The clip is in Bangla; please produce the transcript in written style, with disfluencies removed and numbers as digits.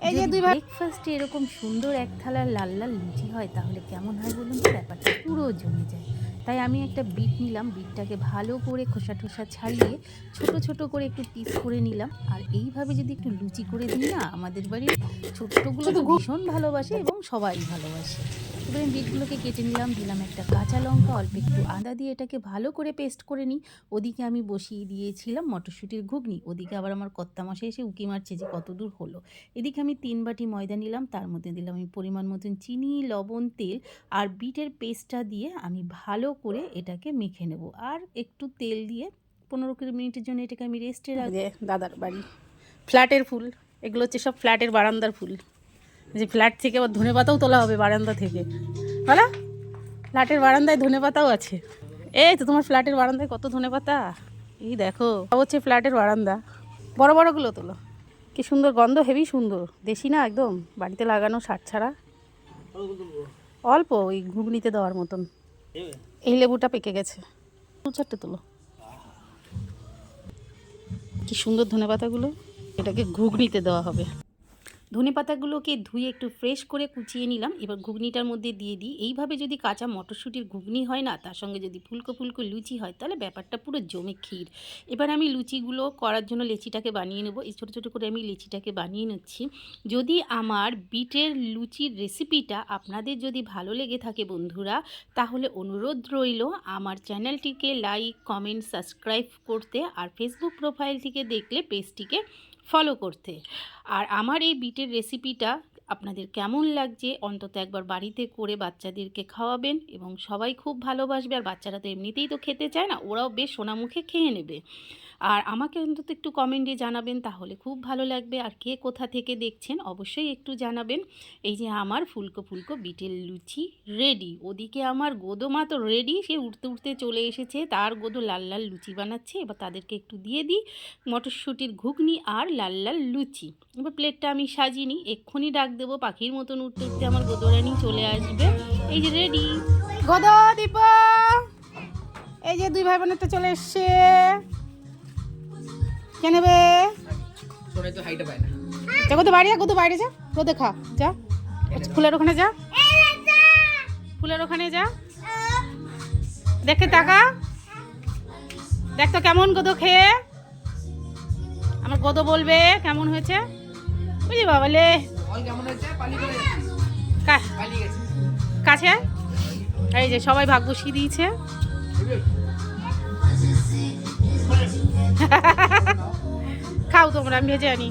ব্রেকফাস্টে এরকম সুন্দর এক থালা লাল লাল লুচি হয় তাহলে কেমন হয় বলুন তো, ব্যাপারটা পুরো জমে যায়। তাই আমি একটা বিট নিলাম, বিটটাকে ভালো করে খোসা টোসা ছাড়িয়ে ছোট ছোট করে একটু পিস করে নিলাম। আর এইভাবে যদি একটু লুচি করে দিই না, আমাদের বাড়ির ছোট্টগুলো তো ভীষণ ভালোবাসে এবং সবাই ভালোবাসে। এবারে আমি বিটগুলোকে কেটে নিলাম, দিলাম একটা কাঁচা লঙ্কা, অল্প একটু আদা দিয়ে এটাকে ভালো করে পেস্ট করে নিই। ওদিকে আমি বসিয়ে দিয়েছিলাম মটরশুঁটির ঘুগনি, ওদিকে আবার আমার কর্তামশাই এসে উঁকি মারছে যে কত দূর হলো। এদিকে আমি 3 বাটি ময়দা নিলাম, তার মধ্যে দিলাম আমি পরিমাণ মতন চিনি, লবণ, তেল আর বিটের পেস্টটা দিয়ে আমি ভালো করে এটাকে মেখে নেব। আর একটু তেল দিয়ে 15-20 মিনিটের জন্য এটাকে আমি রেস্টে রাখবো। দাদার বাড়ি ফ্ল্যাটের ফুল, এগুলো হচ্ছে সব ফ্ল্যাটের বারান্দার ফুল। যে ফ্ল্যাট থেকে আবার ধনেপাতাও তোলা হবে বারান্দা থেকে, বলো ফ্ল্যাটের বারান্দায় ধনেপাতাও আছে। এই তো তোমার ফ্ল্যাটের বারান্দায় কত ধনেপাতা, এই দেখো হচ্ছে ফ্ল্যাটের বারান্দা। বড় বড়গুলো তোলো, কি সুন্দর গন্ধ, হেভি সুন্দর, দেশি না একদম, বাড়িতে লাগানো সার ছাড়া। অল্প ওই ঘুগনিতে দেওয়ার মতন। এই লেবুটা পেকে গেছে, 2-4টে তোলো। কি সুন্দর ধনেপাতাগুলো, এটাকে ঘুগনিতে দেওয়া হবে। ধনেপাতাগুলোকে ধুয়ে একটু ফ্রেশ করে কুচিয়ে নিলাম। এবার ঘুগনিটার মধ্যে দিয়ে দিই। এইভাবে যদি কাঁচা মটরশুঁটির ঘুগনি হয় না, তার সঙ্গে যদি ফুলকো ফুলকো লুচি হয়, তাহলে ব্যাপারটা পুরো জমে ক্ষীর। এবার আমি লুচিগুলো করার জন্য লেচিটাকে বানিয়ে নেবো। এই ছোটো ছোটো করে আমি লেচিটাকে বানিয়ে নিচ্ছি। যদি আমার বিটের লুচির রেসিপিটা আপনাদের যদি ভালো লেগে থাকে বন্ধুরা, তাহলে অনুরোধ রইল আমার চ্যানেলটিকে লাইক, কমেন্ট, সাবস্ক্রাইব করতে, আর ফেসবুক প্রোফাইল থেকে দেখলে পেজটিকে ফলো করতে। আর আমার এই বিটের রেসিপিটা আপনাদের কেমন লাগছে অন্তত একবার বাড়িতে করে বাচ্চাদেরকে খাওয়াবেন, এবং সবাই খুব ভালোবাসবে। আর বাচ্চারা তো এমনিতেই তো খেতে চায় না, ওরাও বেশ সোনামুখে খেয়ে নেবে। আর আমাকে অন্তত একটু কমেন্টে জানাবেন, তাহলে খুব ভালো লাগবে। আর কে কোথা থেকে দেখছেন অবশ্যই একটু জানাবেন। এই যে আমার ফুলকো ফুলকো বিটের লুচি রেডি। ওদিকে আমার গোদমা তো রেডি, সে উঠতে উঠতে চলে এসেছে, তার গোদো লাল লাল লুচি বানাচ্ছে। এবার তাদেরকে একটু দিয়ে দিই মটরশুঁটির ঘুগনি আর লাল লাল লুচি। এবার প্লেটটা আমি সাজিয়ে নিই, এক্ষুনি ডাক দেবো, পাখির মতন উঠতে উঠতে আমার গোদরানি চলে আসবে। এই যে রেডি গোদো, দীপ, এই যে 2 ভাই বোনের তো চলে এসছে। কে নেবে? গোদো বাইরে যা, গোদো বাইরে যা, গোদো খা, যা ফুলের ওখানে যা, ফুলের ওখানে যা, দেখে টাকা দেখ তো কেমন গোদো খেয়ে। আমার গোদো বলবে কেমন হয়েছে। বুঝলি বাবালে কাছে এই যে সবাই ভাগ বসিয়ে দিয়েছে। খাও তোমরা, আমি ভেজে আনি।